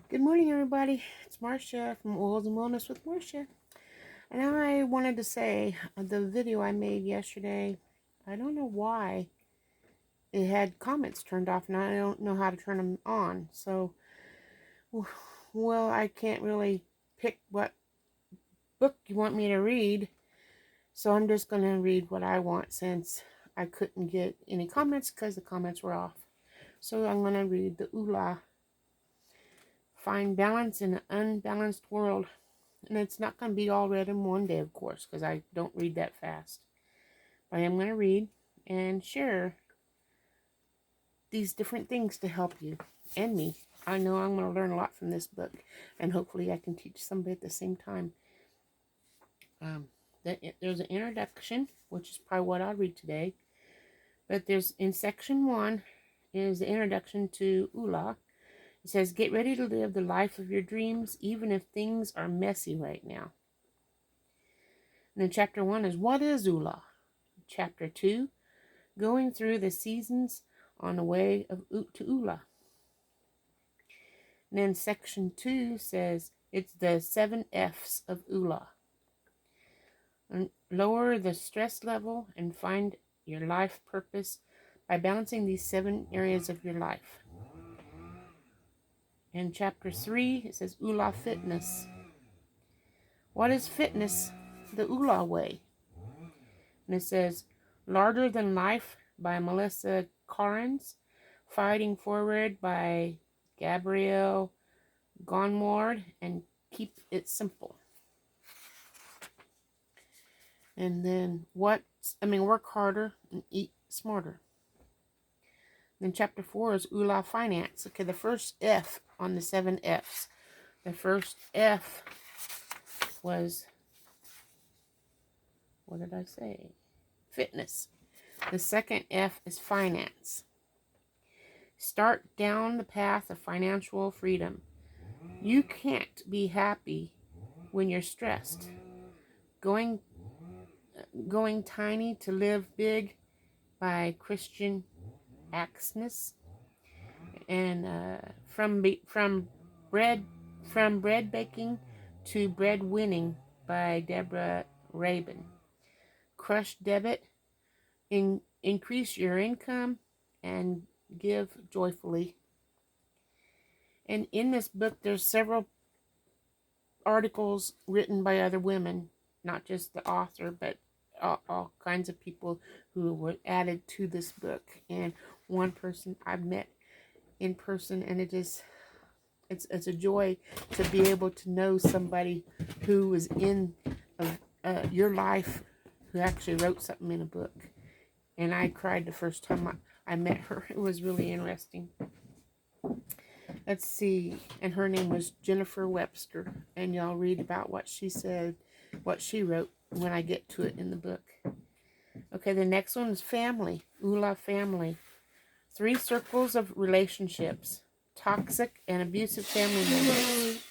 Good morning, everybody. It's Marcia from Oils and Wellness with Marcia. And I wanted to say the video I made yesterday, I don't know why it had comments turned off, and I don't know how to turn them on. So, well, I can't really pick what book you want me to read. So I'm just going to read what I want since I couldn't get any comments because the comments were off. So I'm going to read the Oola, Find Balance in an Unbalanced World. And it's not going to be all read in one day, of course, because I don't read that fast. But I am going to read and share these different things to help you and me. I know I'm going to learn a lot from this book, and hopefully I can teach somebody at the same time. There's an introduction, which is probably what I'll read today. But there's, in section 1, is the introduction to Oola. It says, get ready to live the life of your dreams, even if things are messy right now. And then chapter 1 is, what is Oola? Chapter 2, going through the seasons on the way to Oola. And then section 2 says, it's the 7 F's of Oola. And lower the stress level and find your life purpose by balancing these 7 areas of your life. In chapter 3, it says Oola Fitness. What is fitness the Oola way? And it says Larger Than Life by Melissa Carnes, Fighting Forward by Gabrielle Gonward, and Keep It Simple. And then work harder and eat smarter. Then chapter 4 is Oola Finance. Okay, the first F on the 7 F's. The first F was, what did I say? Fitness. The second F is finance. Start down the path of financial freedom. You can't be happy when you're stressed. Going Tiny to Live Big by Christian Axness. And from bread baking to bread winning by Deborah Rabin. Crush debit, increase your income, and give joyfully. And in this book, there's several articles written by other women, not just the author, but all kinds of people who were added to this book. And one person I've met in person, and it's a joy to be able to know somebody who was in your life, who actually wrote something in a book. And I cried the first time I met her. It was really interesting. Let's see. And her name was Jennifer Webster. And y'all read about what she said, what she wrote when I get to it in the book. Okay, the next one is family. Oola Family. 3 circles of relationships. Toxic and abusive family members.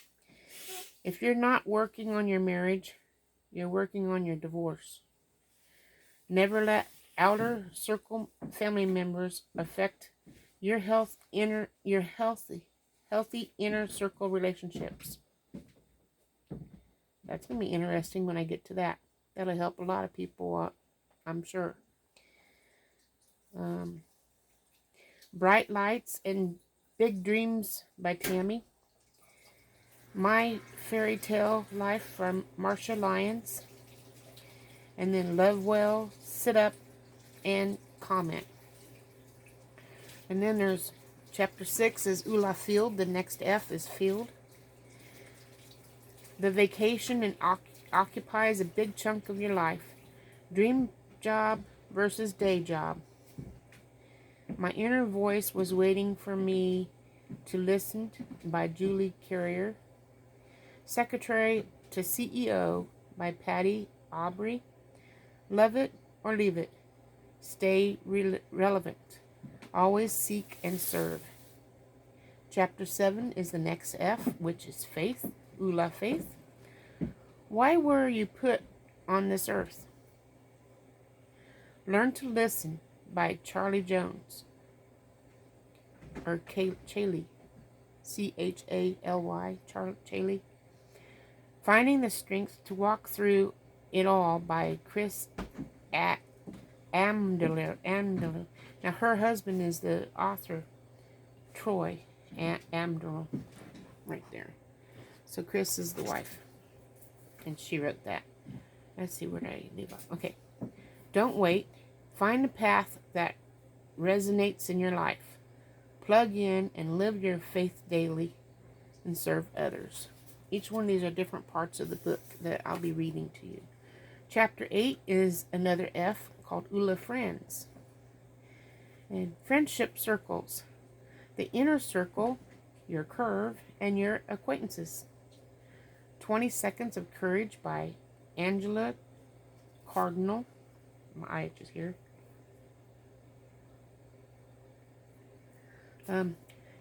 If you're not working on your marriage, you're working on your divorce. Never let outer circle family members affect your healthy inner circle relationships. That's going to be interesting when I get to that. That'll help a lot of people, I'm sure. Bright Lights and Big Dreams by Tammy. My Fairy Tale Life from Marcia Lyons. And then Love Well, Sit Up, and Comment. And then there's chapter 6 is Oola Field. The next F is Field. The vacation and occupies a big chunk of your life. Dream job versus day job. My inner voice was waiting for me to listen by Julie Carrier. Secretary to CEO by Patty Aubrey. Love it or leave it. Stay relevant. Always seek and serve. Chapter 7 is the next F, which is Faith. Oola Faith. Why were you put on this earth? Learn to Listen by Charlie Jones. Or Chaley. Chaly, Chaly. Finding the Strength to Walk Through It All by Chris Amdler. Now, her husband is the author, Troy Amdler, right there. So Chris is the wife, and she wrote that. Let's see, where did I leave off? Okay. Don't wait. Find a path that resonates in your life. Plug in and live your faith daily and serve others. Each one of these are different parts of the book that I'll be reading to you. Chapter 8 is another F called Oola Friends. And friendship circles. The inner circle, your curve, and your acquaintances. 20 Seconds of Courage by Angela Cardinal. My eye itches here.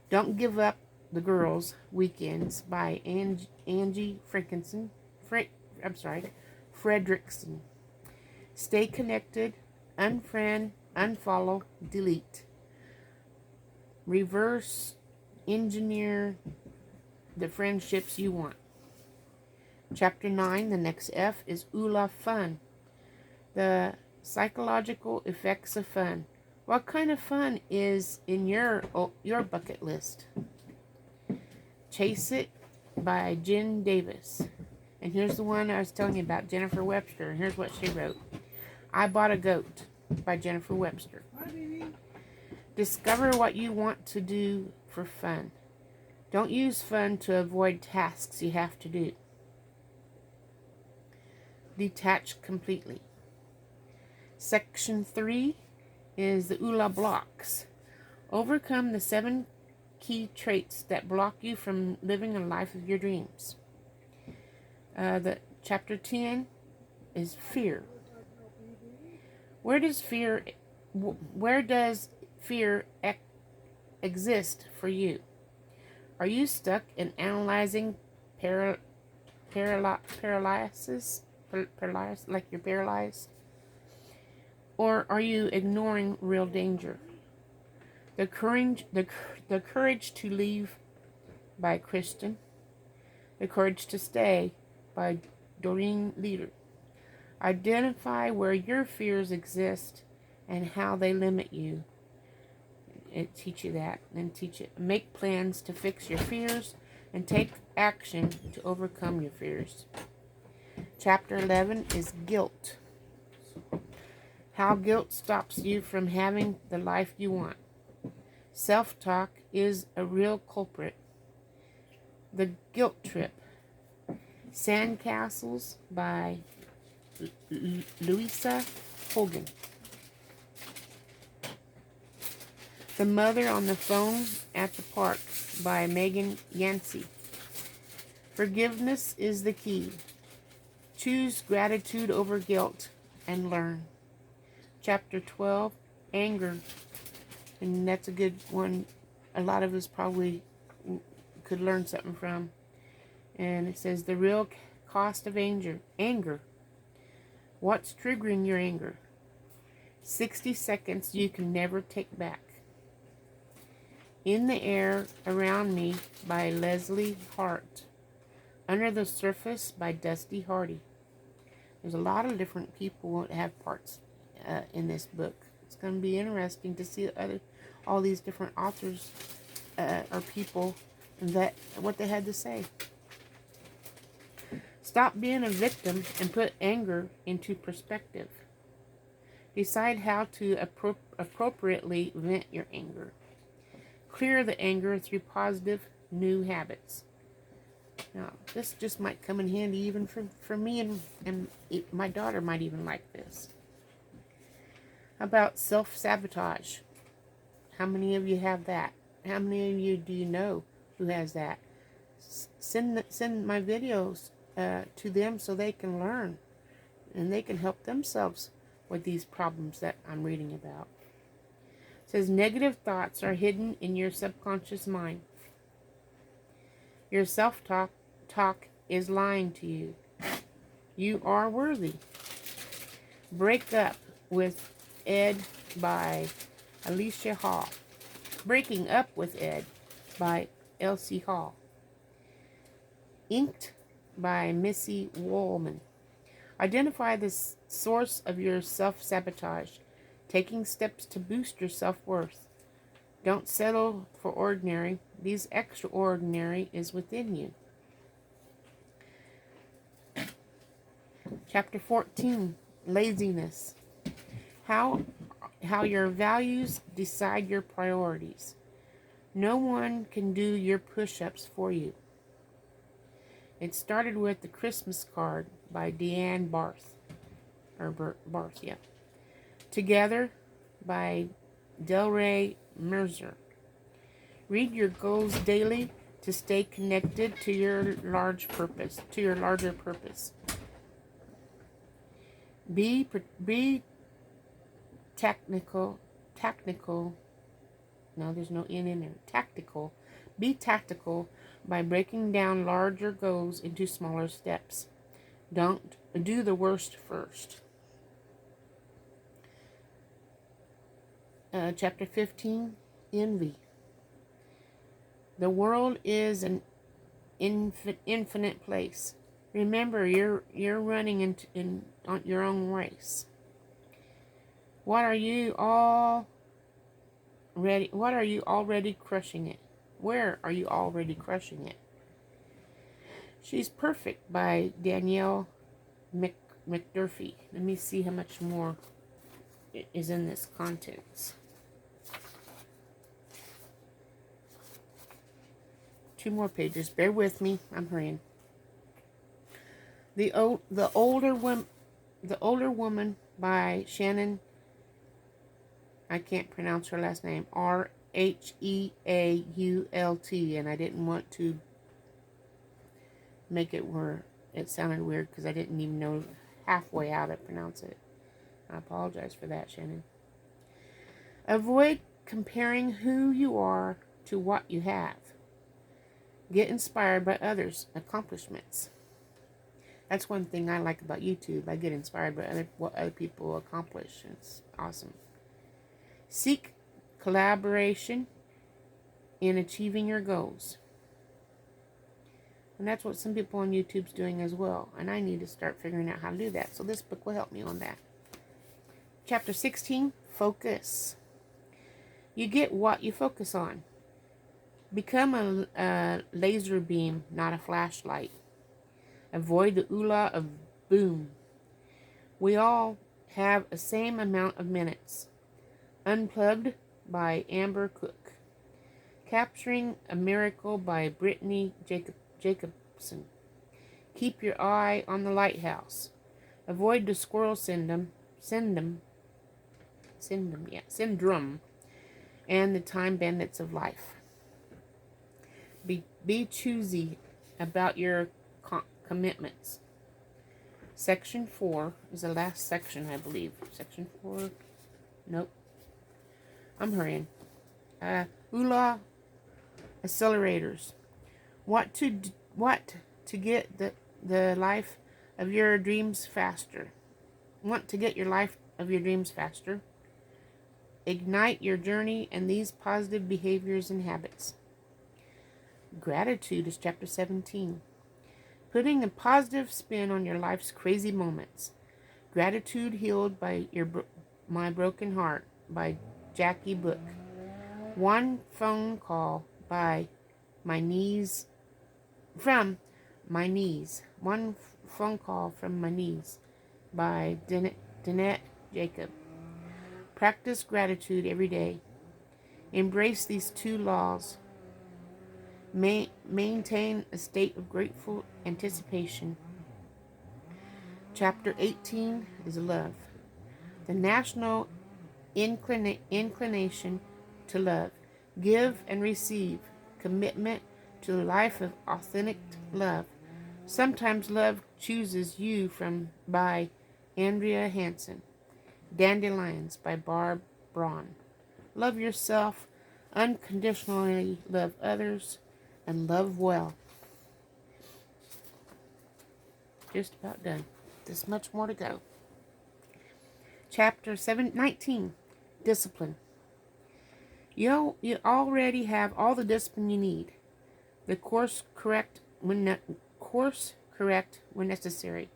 Don't Give Up the Girls Weekends by Angie Fredrickson. Stay connected, unfriend, unfollow, delete. Reverse engineer the friendships you want. Chapter 9, the next F, is Oola Fun. The psychological effects of fun. What kind of fun is in your bucket list? Chase It by Jen Davis. And here's the one I was telling you about, Jennifer Webster. And here's what she wrote. I Bought a Goat by Jennifer Webster. Discover what you want to do for fun. Don't use fun to avoid tasks you have to do. Detach completely. Section 3 is the Oola blocks. Overcome the 7 key traits that block you from living a life of your dreams. The chapter 10 is fear. Where does fear exist for you? Are you stuck in analyzing paralysis, like you're paralyzed? Or are you ignoring real danger? The Courage to Leave by Kristen. The Courage to Stay by Doreen Leader. Identify where your fears exist and how they limit you. It teach you that, and teach it. Make plans to fix your fears and take action to overcome your fears. Chapter 11 is Guilt. How guilt stops you from having the life you want. Self-talk is a real culprit. The Guilt Trip. Sandcastles by Louisa Hogan. The Mother on the Phone at the Park by Megan Yancey. Forgiveness is the key. Choose gratitude over guilt and learn. Chapter 12, Anger. And that's a good one. A lot of us probably could learn something from. And it says, the real cost of anger. What's triggering your anger? 60 seconds you can never take back. In the Air Around Me by Leslie Hart. Under the Surface by Dusty Hardy. There's a lot of different people that have parts in this book. It's going to be interesting to see all these different authors or people that what they had to say. Stop being a victim and put anger into perspective. Decide how to appropriately vent your anger. Clear the anger through positive new habits. Now, this just might come in handy even for me, and my daughter might even like this. About self-sabotage. How many of you have that? How many of you do you know who has that? Send my videos to them so they can learn and they can help themselves with these problems that I'm reading about. It says negative thoughts are hidden in your subconscious mind. Your self-talk is lying to you. You are worthy. Break Up with Ed by Alicia Hall. Breaking Up with Ed by Elsie Hall. Inked by Missy Woolman. Identify the source of your self-sabotage, taking steps to boost your self-worth. Don't settle for ordinary. These extraordinary is within you. Chapter 14, Laziness. How your values decide your priorities. No one can do your push-ups for you. It started with The Christmas Card by Deanne Barth. Barth, yeah. Together by Delray Mercer. Read your goals daily to stay connected to your larger purpose. Be technical. No, there's no N in there. Tactical. Be tactical by breaking down larger goals into smaller steps. Don't do the worst first. Chapter 15, Envy. The world is an infinite place. Remember, you're running on your own race. What are you already crushing it? Where are you already crushing it? She's Perfect by Danielle McDurphy. Let me see how much more is in this contents. 2 more pages. Bear with me. I'm hurrying. The older woman by Shannon. I can't pronounce her last name. Rheault, and I didn't want to make it where it sounded weird because I didn't even know halfway how to pronounce it. I apologize for that, Shannon. Avoid comparing who you are to what you have. Get inspired by others' accomplishments. That's one thing I like about YouTube. I get inspired by what other people accomplish. It's awesome. Seek collaboration in achieving your goals. And that's what some people on YouTube's doing as well. And I need to start figuring out how to do that. So this book will help me on that. Chapter 16, Focus. You get what you focus on. Become a laser beam, not a flashlight. Avoid the Oola of boom. We all have the same amount of minutes. Unplugged by Amber Cook. Capturing a Miracle by Brittany Jacobson. Keep your eye on the lighthouse. Avoid the squirrel syndrome and the time bandits of life. Be choosy about your commitments. Section 4 is the last section, I believe. Section 4. Nope. I'm hurrying. Oola accelerators. What to get the life of your dreams faster. Want to get your life of your dreams faster? Ignite your journey and these positive behaviors and habits. Gratitude is chapter 17. Putting a positive spin on your life's crazy moments. Gratitude healed by my broken heart by Jackie Book. One phone call by my knees. From my knees. One phone call from my knees by Danette Jacob. Practice gratitude every day. Embrace these 2 laws. Maintain a state of grateful anticipation. Chapter 18 is Love. The national inclination to love. Give and receive. Commitment to a life of authentic love. Sometimes love chooses you by Andrea Hansen. Dandelions by Barb Braun. Love yourself, unconditionally love others, and love well. Just about done. There's much more to go. Chapter 19, Discipline. You already have all the discipline you need. The course correct when necessary.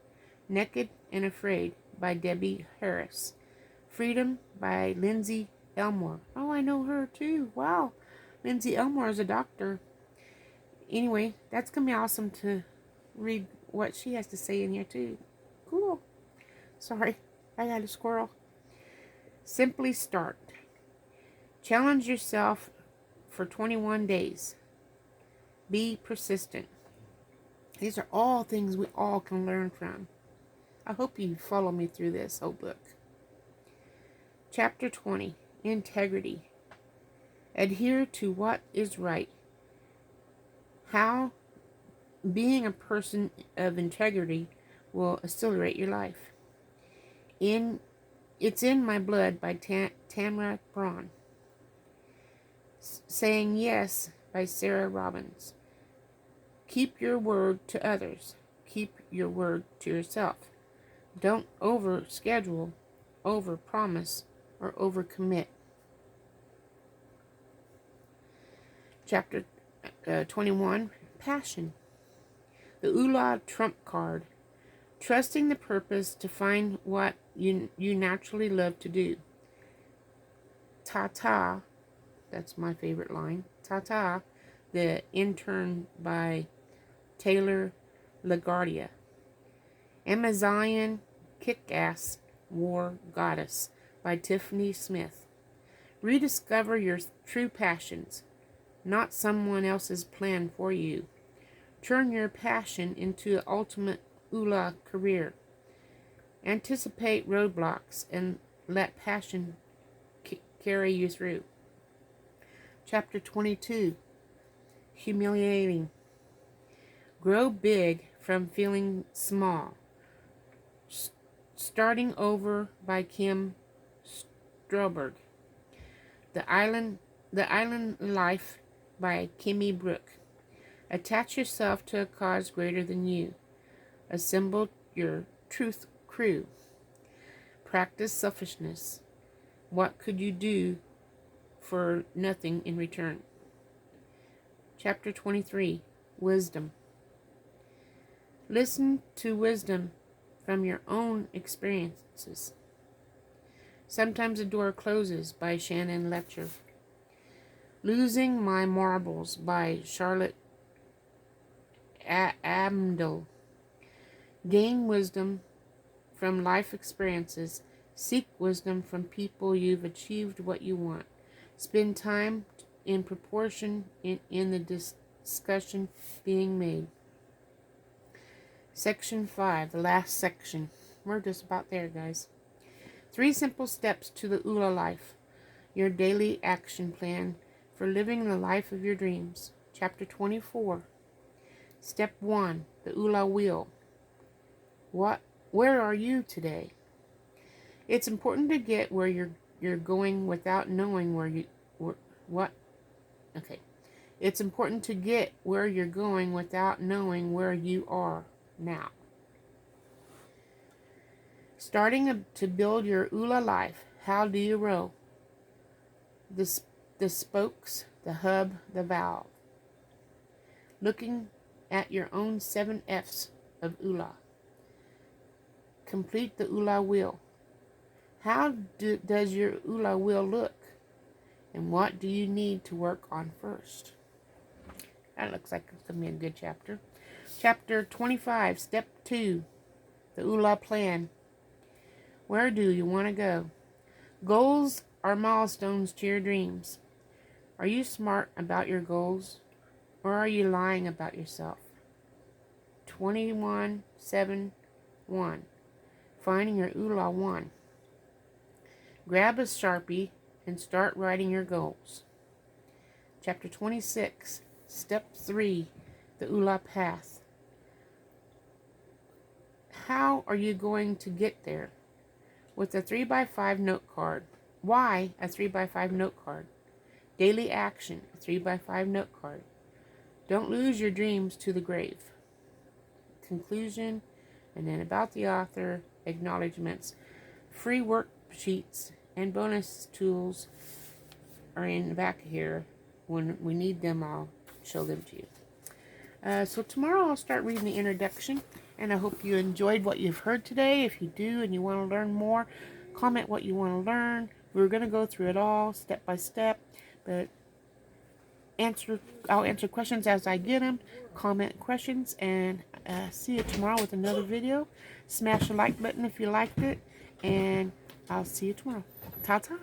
Naked and Afraid by Debbie Harris. Freedom by Lindsay Elmore. Oh, I know her too. Wow. Lindsay Elmore is a doctor. Anyway, that's going to be awesome to read what she has to say in here too. Cool. Sorry, I got a squirrel. Simply Start. Challenge yourself for 21 days. Be persistent. These are all things we all can learn from. I hope you follow me through this whole book. Chapter 20. Integrity. Adhere to what is right. How being a person of integrity will accelerate your life. It's in My Blood by Tamara Braun. Saying Yes by Sarah Robbins. Keep your word to others. Keep your word to yourself. Don't over-schedule, over-promise, or over-commit. Chapter 21, Passion. The Oola Trump Card. Trusting the purpose to find what you naturally love to do. Ta-ta, that's my favorite line. Ta-ta, The Intern by Taylor LaGuardia. Amazonian Kick-Ass War Goddess by Tiffany Smith. Rediscover your true passions, not someone else's plan for you. Turn your passion into an ultimate Oola career. Anticipate roadblocks and let passion carry you through. Chapter 22. Humiliating. Grow big from feeling small. Starting Over by Kim Stroberg. The Island Life by Kimmy Brooke. Attach yourself to a cause greater than you. Assemble your truth crew. Practice selfishness. What could you do for nothing in return? Chapter 23. Wisdom. Listen to wisdom from your own experiences. Sometimes a door closes by Shannon Letcher. Losing My Marbles by Charlotte Amdel. Gain wisdom from life experiences. Seek wisdom from people you've achieved what you want. Spend time in proportion in the discussion being made. Section 5, the last section. We're just about there, guys. 3 simple steps to the Oola life. Your daily action plan for living the life of your dreams. Chapter 24. Step 1, the Oola wheel. Where are you today? It's important to get where you're going without knowing It's important to get where you're going without knowing where you are now. Starting to build your Oola life. How do you row? The spokes, the hub, the valve. Looking at your own 7 F's of Oola. Complete the Oola wheel. How does your Oola wheel look? And what do you need to work on first? That looks like it's going to be a good chapter. Chapter 25, Step 2, the Oola plan. Where do you want to go? Goals are milestones to your dreams. Are you smart about your goals? Or are you lying about yourself? 21-7-1. Finding your Oola 1. Grab a Sharpie and start writing your goals. Chapter 26. Step 3. The Oola path. How are you going to get there? With a 3x5 note card. Why a 3x5 note card? Daily action, a 3x5 note card. Don't lose your dreams to the grave. Conclusion, and then about the author, acknowledgments. Free worksheets and bonus tools are in the back here. When we need them, I'll show them to you. So tomorrow I'll start reading the introduction, and I hope you enjoyed what you've heard today. If you do and you want to learn more, comment what you want to learn. We're going to go through it all step by step, but I'll answer questions as I get them. Comment questions, and see you tomorrow with another video. Smash the like button if you liked it, and I'll see you tomorrow. Ta-ta!